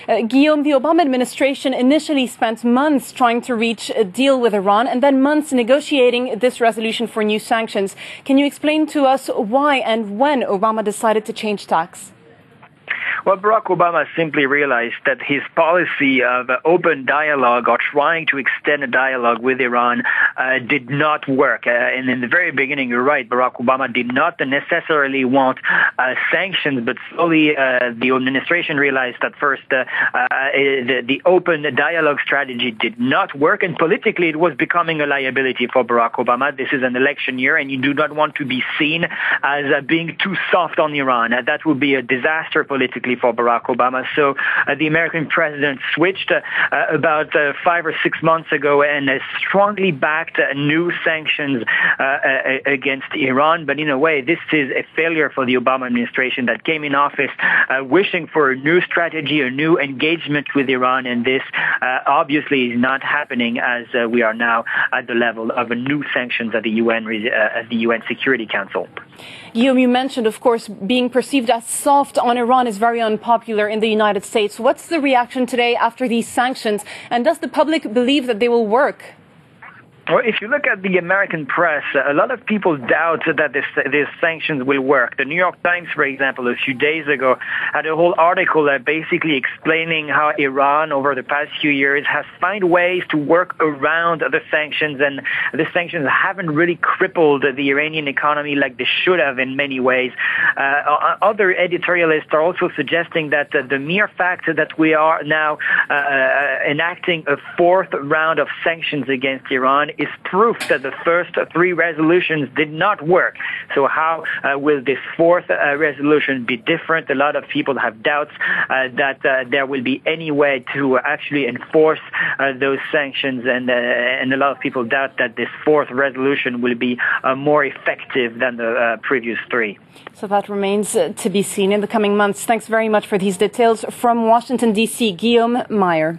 Guillaume, the Obama administration initially spent months trying to reach a deal with Iran and then months negotiating this resolution for new sanctions. Can you explain to us why and when Obama decided to change tacks? Well, Barack Obama simply realized that his policy of open dialogue or trying to extend a dialogue with Iran did not work. And in the very beginning, you're right, Barack Obama did not necessarily want sanctions, but slowly the administration realized that first the open dialogue strategy did not work, and politically it was becoming a liability for Barack Obama. This is an election year, and you do not want to be seen as being too soft on Iran. That would be a disaster politically for Barack Obama. So the American president switched about 5 or 6 months ago and strongly backed new sanctions against Iran. But in a way, this is a failure for the Obama administration that came in office wishing for a new strategy, a new engagement with Iran. And this obviously is not happening as we are now at the level of a new sanctions at the UN Security Council. Guillaume, you mentioned, of course, being perceived as soft on Iran is very unpopular in the United States. What's the reaction today after these sanctions? And does the public believe that they will work? Well, if you look at the American press, a lot of people doubt that these sanctions will work. The New York Times, for example, a few days ago, had a whole article basically explaining how Iran, over the past few years, has found ways to work around the sanctions, and the sanctions haven't really crippled the Iranian economy like they should have in many ways. Other editorialists are also suggesting that the mere fact that we are now enacting a fourth round of sanctions against Iran is proof that the first three resolutions did not work. So how will this fourth resolution be different? A lot of people have doubts that there will be any way to actually enforce those sanctions, and a lot of people doubt that this fourth resolution will be more effective than the previous three. So that remains to be seen in the coming months. Thanks very much for these details from Washington, D.C., G.Meyer.